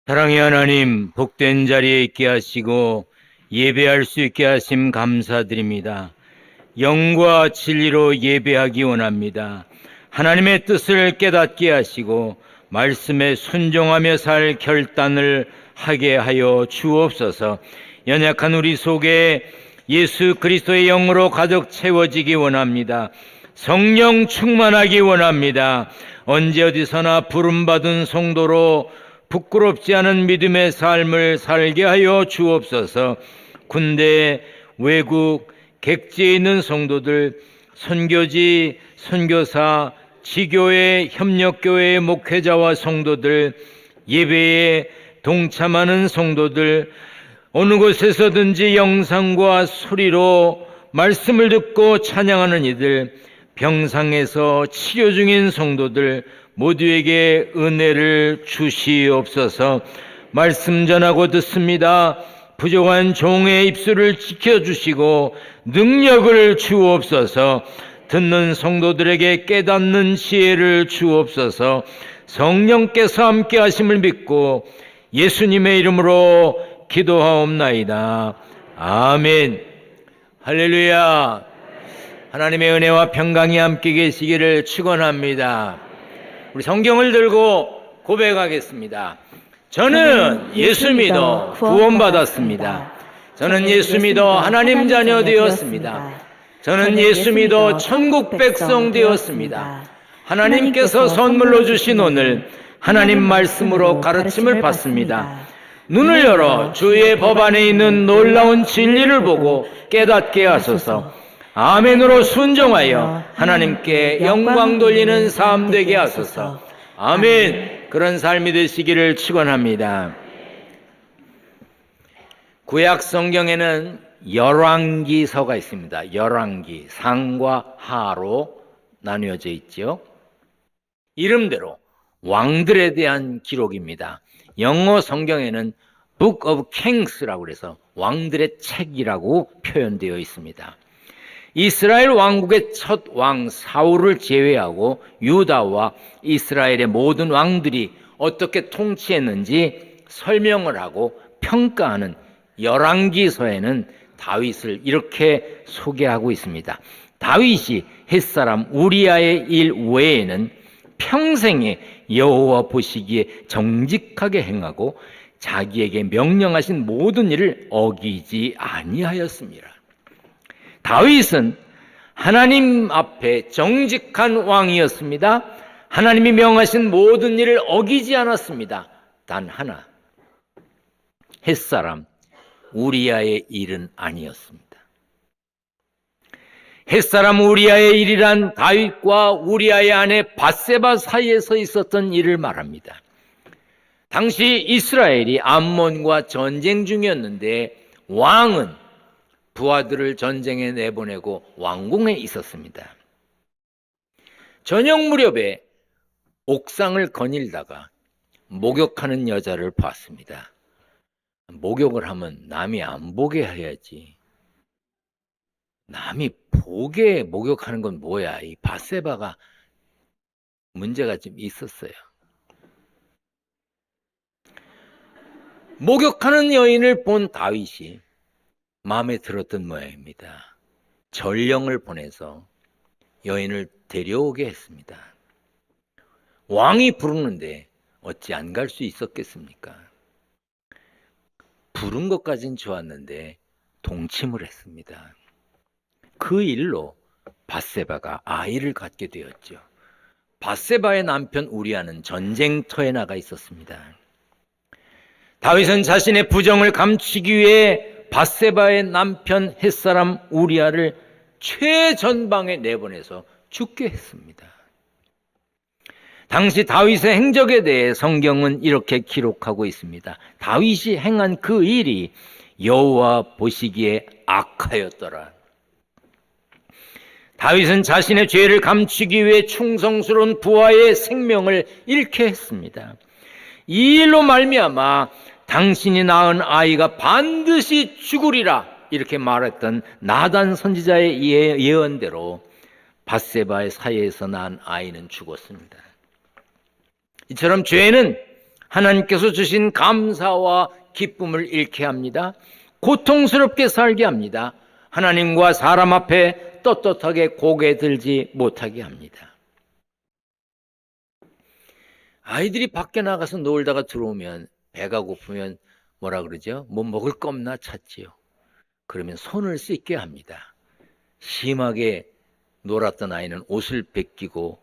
사랑의 하나님, 복된 자리에 있게 하시고 예배할 수 있게 하심 감사드립니다. 영과 진리로 예배하기 원합니다. 하나님의 뜻을 깨닫게 하시고 말씀에 순종하며 살 결단을 하게 하여 주옵소서. 연약한 우리 속에 예수 그리스도의 영으로 가득 채워지기 원합니다. 성령 충만하기 원합니다. 언제 어디서나 부름받은 성도로 부끄럽지 않은 믿음의 삶을 살게 하여 주옵소서. 군대, 외국, 객지에 있는 성도들, 선교지, 선교사, 지교회, 협력교회 목회자와 성도들, 예배에 동참하는 성도들, 어느 곳에서든지 영상과 소리로 말씀을 듣고 찬양하는 이들, 병상에서 치료 중인 성도들 모두에게 은혜를 주시옵소서. 말씀 전하고 듣습니다. 부족한 종의 입술을 지켜주시고 능력을 주옵소서. 듣는 성도들에게 깨닫는 지혜를 주옵소서. 성령께서 함께 하심을 믿고 예수님의 이름으로 기도하옵나이다. 아멘. 할렐루야. 하나님의 은혜와 평강이 함께 계시기를 축원합니다. 우리 성경을 들고 고백하겠습니다. 저는 예수 믿어 구원받았습니다. 저는 예수 믿어 하나님 자녀 되었습니다. 저는 예수 믿어 천국 백성 되었습니다. 하나님께서 선물로 주신 오늘 하나님 말씀으로 가르침을 받습니다. 눈을 열어 주의 법 안에 있는 놀라운 진리를 보고 깨닫게 하소서. 아멘으로 순종하여 하나님께 영광 돌리는 삶 되게 하소서. 아멘. 그런 삶이 되시기를 축원합니다. 구약 성경에는 열왕기서가 있습니다. 열왕기, 상과 하로 나뉘어져 있죠. 이름대로 왕들에 대한 기록입니다. 영어 성경에는 Book of Kings라고 해서 왕들의 책이라고 표현되어 있습니다. 이스라엘 왕국의 첫 왕 사울을 제외하고 유다와 이스라엘의 모든 왕들이 어떻게 통치했는지 설명을 하고 평가하는 열왕기서에는 다윗을 이렇게 소개하고 있습니다. 다윗이 햇사람 우리아의 일 외에는 평생에 여호와 보시기에 정직하게 행하고 자기에게 명령하신 모든 일을 어기지 아니하였습니다. 다윗은 하나님 앞에 정직한 왕이었습니다. 하나님이 명하신 모든 일을 어기지 않았습니다. 단 하나, 햇사람 우리아의 일은 아니었습니다. 햇사람 우리아의 일이란 다윗과 우리아의 아내 밧세바 사이에서 있었던 일을 말합니다. 당시 이스라엘이 암몬과 전쟁 중이었는데 왕은 부하들을 전쟁에 내보내고 왕궁에 있었습니다. 저녁 무렵에 옥상을 거닐다가 목욕하는 여자를 봤습니다. 목욕을 하면 남이 안 보게 해야지. 남이 보게 목욕하는 건 뭐야? 이 밧세바가 문제가 좀 있었어요. 목욕하는 여인을 본 다윗이 마음에 들었던 모양입니다. 전령을 보내서 여인을 데려오게 했습니다. 왕이 부르는데 어찌 안 갈 수 있었겠습니까? 부른 것까진 좋았는데 동침을 했습니다. 그 일로 밧세바가 아이를 갖게 되었죠. 밧세바의 남편 우리아는 전쟁터에 나가 있었습니다. 다윗은 자신의 부정을 감추기 위해 밧세바의 남편 햇사람 우리아를 최전방에 내보내서 죽게 했습니다. 당시 다윗의 행적에 대해 성경은 이렇게 기록하고 있습니다. 다윗이 행한 그 일이 여호와 보시기에 악하였더라. 다윗은 자신의 죄를 감추기 위해 충성스러운 부하의 생명을 잃게 했습니다. 이 일로 말미암아 당신이 낳은 아이가 반드시 죽으리라 이렇게 말했던 나단 선지자의 예언대로 밧세바의 사이에서 낳은 아이는 죽었습니다. 이처럼 죄는 하나님께서 주신 감사와 기쁨을 잃게 합니다. 고통스럽게 살게 합니다. 하나님과 사람 앞에 떳떳하게 고개 들지 못하게 합니다. 아이들이 밖에 나가서 놀다가 들어오면 배가 고프면 뭐라 그러죠? 뭐 먹을 거 없나 찾지요. 그러면 손을 씻게 합니다. 심하게 놀았던 아이는 옷을 벗기고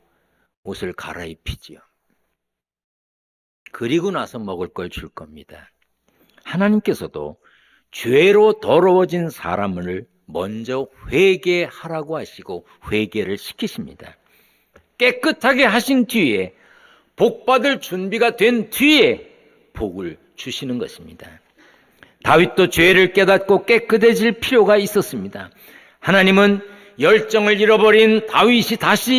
옷을 갈아입히지요. 그리고 나서 먹을 걸 줄 겁니다. 하나님께서도 죄로 더러워진 사람을 먼저 회개하라고 하시고 회개를 시키십니다. 깨끗하게 하신 뒤에 복받을 준비가 된 뒤에 복을 주시는 것입니다. 다윗도 죄를 깨닫고 깨끗해질 필요가 있었습니다. 하나님은 열정을 잃어버린 다윗이 다시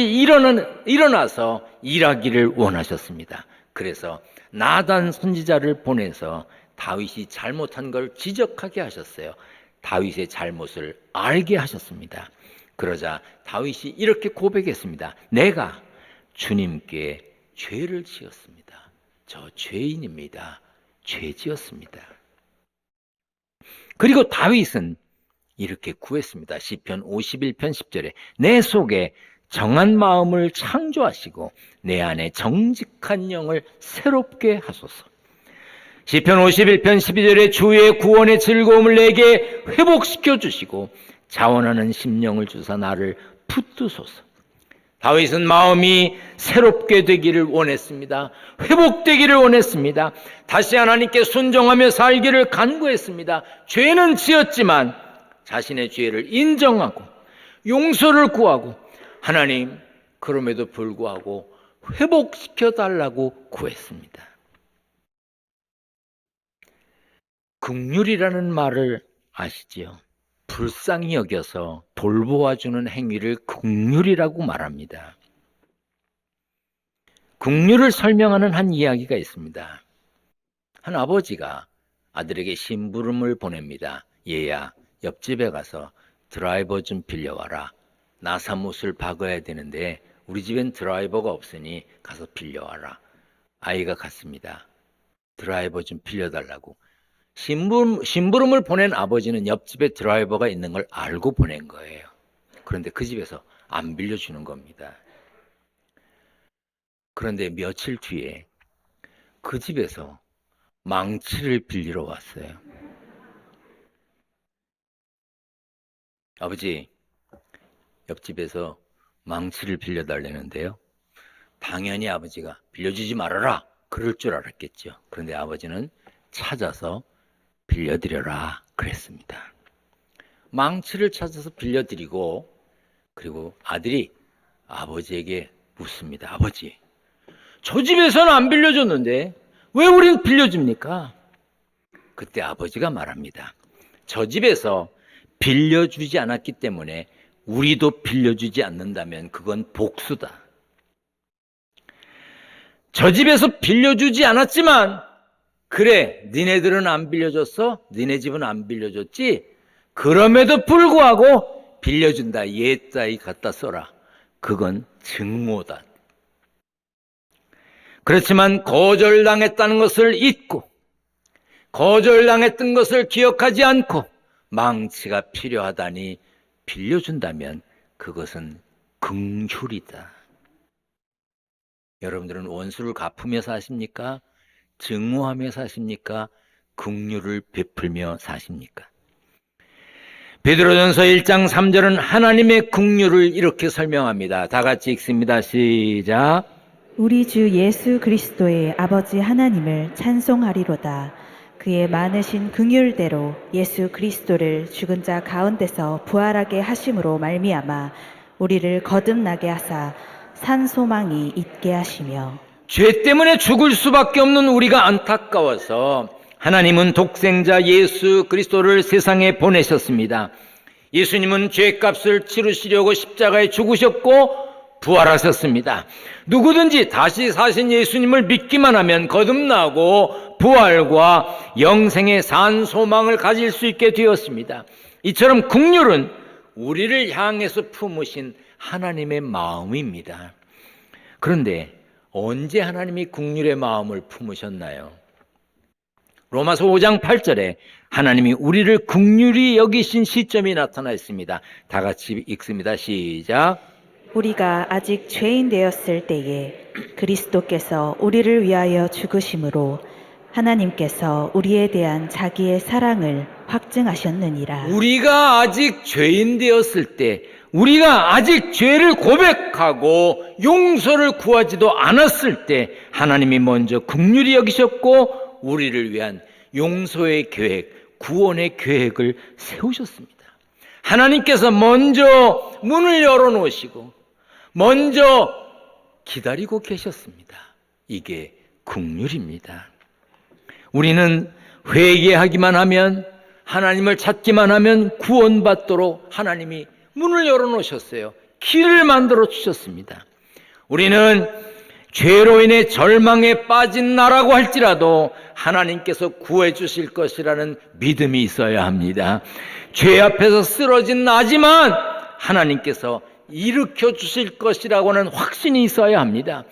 일어나서 일하기를 원하셨습니다. 그래서 나단 선지자를 보내서 다윗이 잘못한 걸 지적하게 하셨어요. 다윗의 잘못을 알게 하셨습니다. 그러자 다윗이 이렇게 고백했습니다. 내가 주님께 죄를 지었습니다. 저 죄인입니다. 죄 지었습니다. 그리고 다윗은 이렇게 구했습니다. 시편 51편 10절에 내 속에 정한 마음을 창조하시고 내 안에 정직한 영을 새롭게 하소서. 시편 51편 12절에 주의 구원의 즐거움을 내게 회복시켜 주시고 자원하는 심령을 주사 나를 붙드소서. 다윗은 마음이 새롭게 되기를 원했습니다. 회복되기를 원했습니다. 다시 하나님께 순종하며 살기를 간구했습니다. 죄는 지었지만 자신의 죄를 인정하고 용서를 구하고 하나님 그럼에도 불구하고 회복시켜 달라고 구했습니다. 긍휼이라는 말을 아시지요? 불쌍히 여겨서 돌보아주는 행위를 긍휼이라고 말합니다. 긍휼을 설명하는 한 이야기가 있습니다. 한 아버지가 아들에게 심부름을 보냅니다. 얘야, 옆집에 가서 드라이버 좀 빌려와라. 나 사못을 박아야 되는데 우리 집엔 드라이버가 없으니 가서 빌려와라. 아이가 갔습니다. 드라이버 좀 빌려달라고. 심부름을 보낸 아버지는 옆집에 드라이버가 있는 걸 알고 보낸 거예요. 그런데 그 집에서 안 빌려주는 겁니다. 그런데 며칠 뒤에 그 집에서 망치를 빌리러 왔어요. 아버지, 옆집에서 망치를 빌려달라는데요. 당연히 아버지가 빌려주지 말아라 그럴 줄 알았겠죠. 그런데 아버지는 찾아서 빌려드려라 그랬습니다. 망치를 찾아서 빌려드리고 그리고 아들이 아버지에게 묻습니다. 아버지, 저 집에서는 안 빌려줬는데 왜 우린 빌려줍니까? 그때 아버지가 말합니다. 저 집에서 빌려주지 않았기 때문에 우리도 빌려주지 않는다면 그건 복수다. 저 집에서 빌려주지 않았지만 그래, 니네들은 안 빌려줬어? 니네 집은 안 빌려줬지? 그럼에도 불구하고 빌려준다. 얘 따위 갖다 써라. 그건 증오다. 그렇지만 거절당했다는 것을 잊고 거절당했던 것을 기억하지 않고 망치가 필요하다니 빌려준다면 그것은 긍휼이다. 여러분들은 원수를 갚으며 사십니까? 증오하며 사십니까? 긍휼을 베풀며 사십니까? 베드로전서 1장 3절은 하나님의 긍휼을 이렇게 설명합니다. 다 같이 읽습니다. 시작. 우리 주 예수 그리스도의 아버지 하나님을 찬송하리로다. 그의 많으신 긍휼대로 예수 그리스도를 죽은 자 가운데서 부활하게 하심으로 말미암아 우리를 거듭나게 하사 산 소망이 있게 하시며 죄 때문에 죽을 수밖에 없는 우리가 안타까워서 하나님은 독생자 예수 그리스도를 세상에 보내셨습니다. 예수님은 죄값을 치르시려고 십자가에 죽으셨고 부활하셨습니다. 누구든지 다시 사신 예수님을 믿기만 하면 거듭나고 부활과 영생의 산 소망을 가질 수 있게 되었습니다. 이처럼 긍휼은 우리를 향해서 품으신 하나님의 마음입니다. 그런데 언제 하나님이 긍휼의 마음을 품으셨나요? 로마서 5장 8절에 하나님이 우리를 긍휼히 여기신 시점이 나타나 있습니다. 다 같이 읽습니다. 시작. 우리가 아직 죄인 되었을 때에 그리스도께서 우리를 위하여 죽으심으로 하나님께서 우리에 대한 자기의 사랑을 확증하셨느니라. 우리가 아직 죄인 되었을 때, 우리가 아직 죄를 고백하고 용서를 구하지도 않았을 때 하나님이 먼저 긍휼히 여기셨고 우리를 위한 용서의 계획, 구원의 계획을 세우셨습니다. 하나님께서 먼저 문을 열어놓으시고 먼저 기다리고 계셨습니다. 이게 긍휼입니다. 우리는 회개하기만 하면, 하나님을 찾기만 하면 구원받도록 하나님이 문을 열어놓으셨어요. 길을 만들어 주셨습니다. 우리는 죄로 인해 절망에 빠진 나라고 할지라도 하나님께서 구해 주실 것이라는 믿음이 있어야 합니다. 죄 앞에서 쓰러진 나지만 하나님께서 일으켜 주실 것이라고 하는 확신이 있어야 합니다.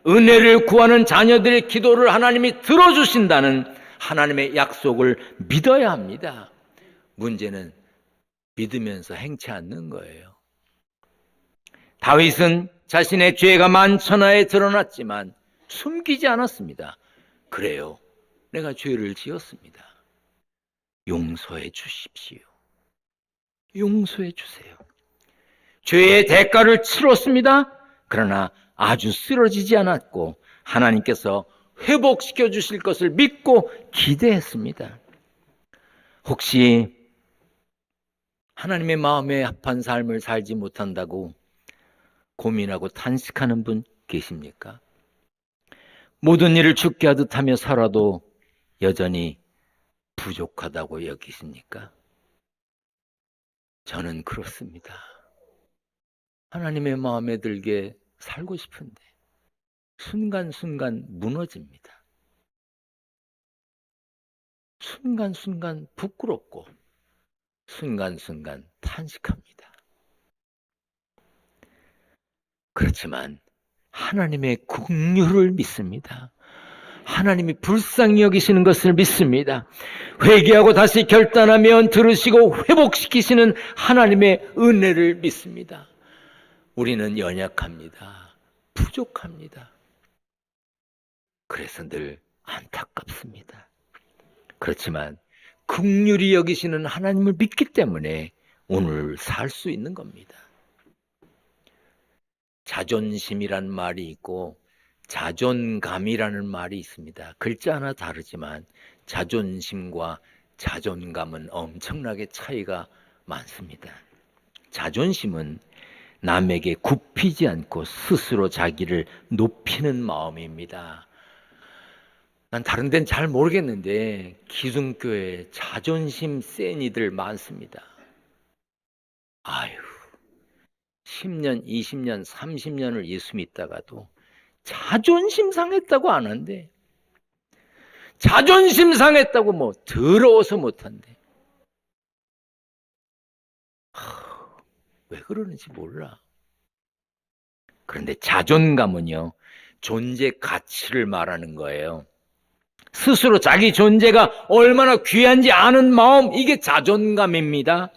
은혜를 구하는 자녀들의 기도를 하나님이 들어주신다는 하나님의 약속을 믿어야 합니다. 문제는 믿으면서 행치 않는 거예요. 다윗은 자신의 죄가 만천하에 드러났지만 숨기지 않았습니다. 그래요, 내가 죄를 지었습니다. 용서해 주십시오. 용서해 주세요. 죄의 대가를 치렀습니다. 그러나 아주 쓰러지지 않았고 하나님께서 회복시켜 주실 것을 믿고 기대했습니다. 혹시 하나님의 마음에 합한 삶을 살지 못한다고 고민하고 탄식하는 분 계십니까? 모든 일을 죽게 하듯 하며 살아도 여전히 부족하다고 여기십니까? 저는 그렇습니다. 하나님의 마음에 들게 살고 싶은데 순간순간 무너집니다. 순간순간 부끄럽고 순간순간 탄식합니다. 그렇지만 하나님의 긍휼을 믿습니다. 하나님이 불쌍히 여기시는 것을 믿습니다. 회개하고 다시 결단하면 들으시고 회복시키시는 하나님의 은혜를 믿습니다. 우리는 연약합니다. 부족합니다. 그래서 늘 안타깝습니다. 그렇지만 긍휼히 여기시는 하나님을 믿기 때문에 오늘 살 수 있는 겁니다. 자존심이란 말이 있고 자존감이라는 말이 있습니다. 글자 하나 다르지만 자존심과 자존감은 엄청나게 차이가 많습니다. 자존심은 남에게 굽히지 않고 스스로 자기를 높이는 마음입니다. 난 다른 데는 잘 모르겠는데 기둥교회에 자존심 센 이들 많습니다. 아유, 10년, 20년, 30년을 예수 믿다가도 자존심 상했다고 안 한대. 자존심 상했다고 뭐 더러워서 못한대. 왜 그러는지 몰라. 그런데 자존감은요, 존재 가치를 말하는 거예요. 스스로 자기 존재가 얼마나 귀한지 아는 마음, 이게 자존감입니다.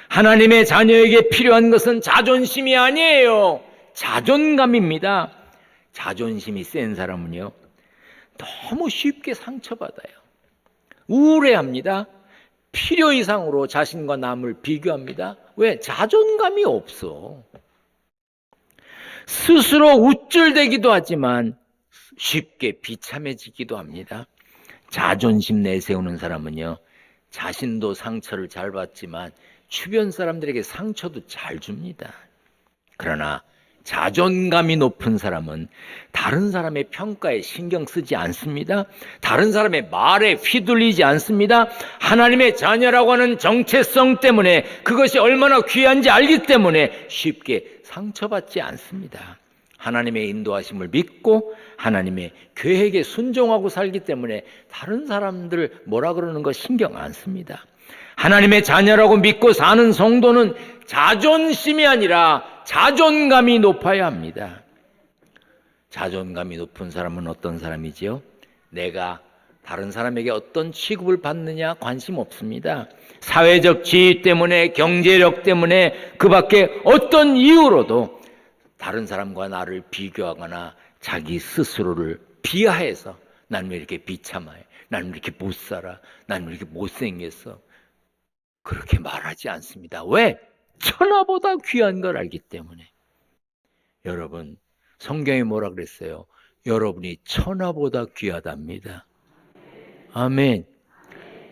하나님의 자녀에게 필요한 것은 자존심이 아니에요. 자존감입니다. 자존심이 센 사람은요, 너무 쉽게 상처받아요. 우울해합니다. 필요 이상으로 자신과 남을 비교합니다. 왜? 자존감이 없어. 스스로 우쭐대기도 하지만 쉽게 비참해지기도 합니다. 자존심 내세우는 사람은요, 자신도 상처를 잘 받지만 주변 사람들에게 상처도 잘 줍니다. 그러나 자존감이 높은 사람은 다른 사람의 평가에 신경 쓰지 않습니다. 다른 사람의 말에 휘둘리지 않습니다. 하나님의 자녀라고 하는 정체성 때문에, 그것이 얼마나 귀한지 알기 때문에 쉽게 상처받지 않습니다. 하나님의 인도하심을 믿고 하나님의 계획에 순종하고 살기 때문에 다른 사람들 뭐라 그러는 거 신경 안 씁니다. 하나님의 자녀라고 믿고 사는 성도는 자존심이 아니라 자존감이 높아야 합니다. 자존감이 높은 사람은 어떤 사람이지요? 내가 다른 사람에게 어떤 취급을 받느냐 관심 없습니다. 사회적 지위 때문에, 경제력 때문에, 그 밖에 어떤 이유로도 다른 사람과 나를 비교하거나 자기 스스로를 비하해서 난 왜 이렇게 비참해? 난 왜 이렇게 못 살아? 난 왜 이렇게 못생겼어? 그렇게 말하지 않습니다. 왜? 천하보다 귀한 걸 알기 때문에. 여러분, 성경이 뭐라 그랬어요? 여러분이 천하보다 귀하답니다. 아멘.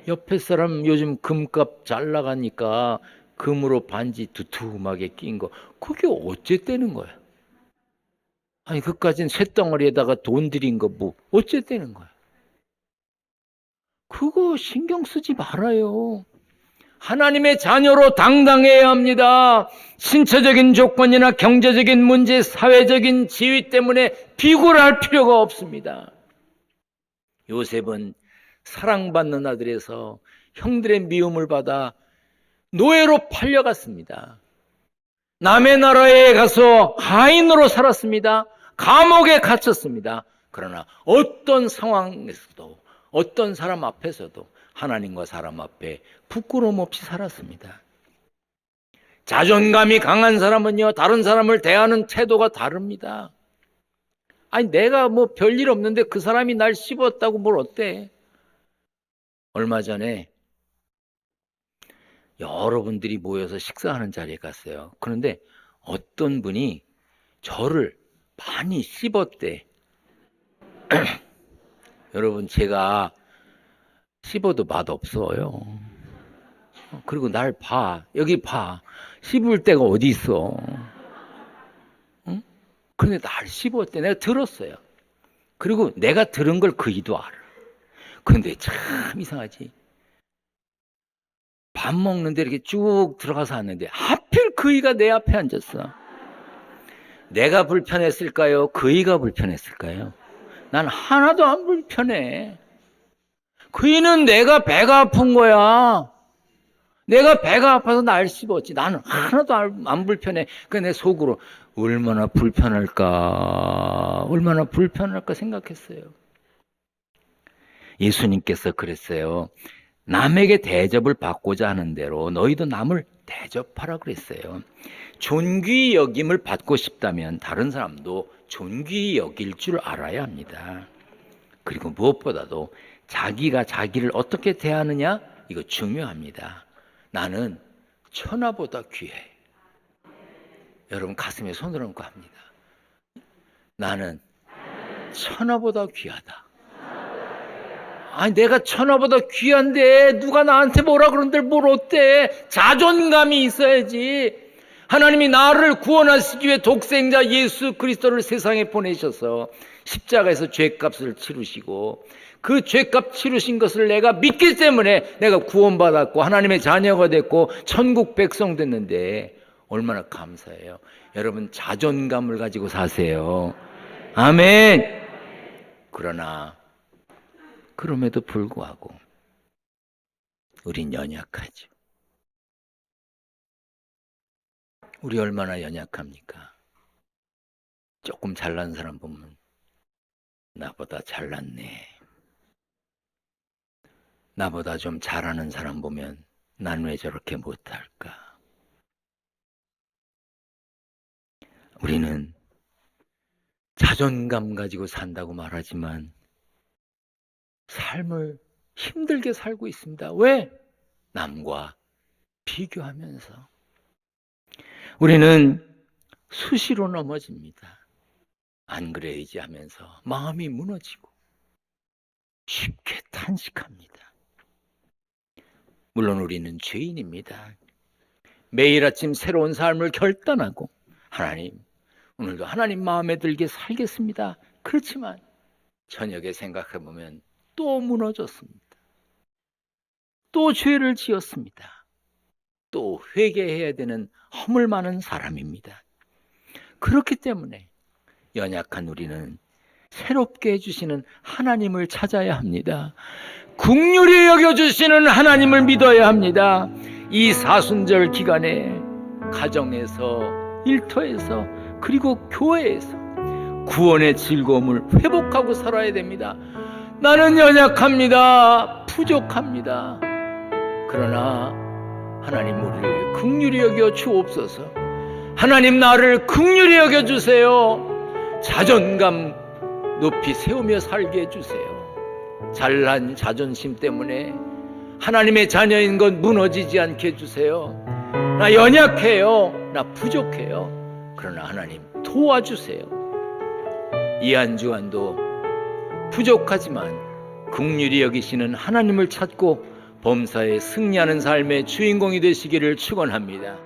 옆에 사람 요즘 금값 잘 나가니까 금으로 반지 두툼하게 낀 거, 그게 어쨌다는 거야? 아니, 그까진 쇳덩어리에다가 돈 들인 거 뭐 어쨌다는 거야? 그거 신경 쓰지 말아요. 하나님의 자녀로 당당해야 합니다. 신체적인 조건이나 경제적인 문제, 사회적인 지위 때문에 비굴 할 필요가 없습니다. 요셉은 사랑받는 아들에서 형들의 미움을 받아 노예로 팔려갔습니다. 남의 나라에 가서 하인으로 살았습니다. 감옥에 갇혔습니다. 그러나 어떤 상황에서도, 어떤 사람 앞에서도 하나님과 사람 앞에 부끄러움 없이 살았습니다. 자존감이 강한 사람은요, 다른 사람을 대하는 태도가 다릅니다. 아니, 내가 뭐 별일 없는데 그 사람이 날 씹었다고 뭘 어때? 얼마 전에 여러분들이 모여서 식사하는 자리에 갔어요. 그런데 어떤 분이 저를 많이 씹었대. 여러분, 제가 씹어도 맛없어요. 그리고 날 봐. 여기 봐. 씹을 데가 어디 있어. 응? 그런데 날 씹었대. 내가 들었어요. 그리고 내가 들은 걸 그이도 알아. 그런데 참 이상하지. 밥 먹는데 이렇게 쭉 들어가서 왔는데 하필 그이가 내 앞에 앉았어. 내가 불편했을까요? 그이가 불편했을까요? 난 하나도 안 불편해. 그이는 내가 배가 아픈 거야. 내가 배가 아파서 날 씹었지. 나는 하나도 안 불편해. 그러니까 내 속으로 얼마나 불편할까 생각했어요. 예수님께서 그랬어요. 남에게 대접을 받고자 하는 대로 너희도 남을 대접하라 그랬어요. 존귀 여김을 받고 싶다면 다른 사람도 존귀 여길 줄 알아야 합니다. 그리고 무엇보다도 자기가 자기를 어떻게 대하느냐, 이거 중요합니다. 나는 천하보다 귀해. 여러분 가슴에 손을 얹고 합니다. 나는 천하보다 귀하다. 아니, 내가 천하보다 귀한데 누가 나한테 뭐라 그러는데 뭘 어때? 자존감이 있어야지. 하나님이 나를 구원하시기 위해 독생자 예수 그리스도를 세상에 보내셔서 십자가에서 죄값을 치르시고 그 죄값 치르신 것을 내가 믿기 때문에 내가 구원받았고 하나님의 자녀가 됐고 천국 백성 됐는데 얼마나 감사해요. 여러분 자존감을 가지고 사세요. 아멘. 그러나 그럼에도 불구하고 우린 연약하죠. 우리 얼마나 연약합니까? 조금 잘난 사람 보면 나보다 잘났네. 나보다 좀 잘하는 사람 보면 난 왜 저렇게 못할까? 우리는 자존감 가지고 산다고 말하지만 삶을 힘들게 살고 있습니다. 왜? 남과 비교하면서. 우리는 수시로 넘어집니다. 안 그래야지 하면서 마음이 무너지고 쉽게 탄식합니다. 물론 우리는 죄인입니다. 매일 아침 새로운 삶을 결단하고 하나님, 오늘도 하나님 마음에 들게 살겠습니다. 그렇지만 저녁에 생각해보면 또 무너졌습니다. 또 죄를 지었습니다. 또 회개해야 되는 허물 많은 사람입니다. 그렇기 때문에 연약한 우리는 새롭게 해주시는 하나님을 찾아야 합니다. 긍휼히 여겨주시는 하나님을 믿어야 합니다. 이 사순절 기간에 가정에서, 일터에서, 그리고 교회에서 구원의 즐거움을 회복하고 살아야 됩니다. 나는 연약합니다. 부족합니다. 그러나 하나님 우리를 긍휼히 여겨 주옵소서. 하나님 나를 긍휼히 여겨 주세요. 자존감 높이 세우며 살게 해주세요. 잘난 자존심 때문에 하나님의 자녀인 것 무너지지 않게 해주세요. 나 연약해요. 나 부족해요. 그러나 하나님 도와주세요. 이 한 주간도 부족하지만 긍휼히 여기시는 하나님을 찾고 범사에 승리하는 삶의 주인공이 되시기를 축원합니다.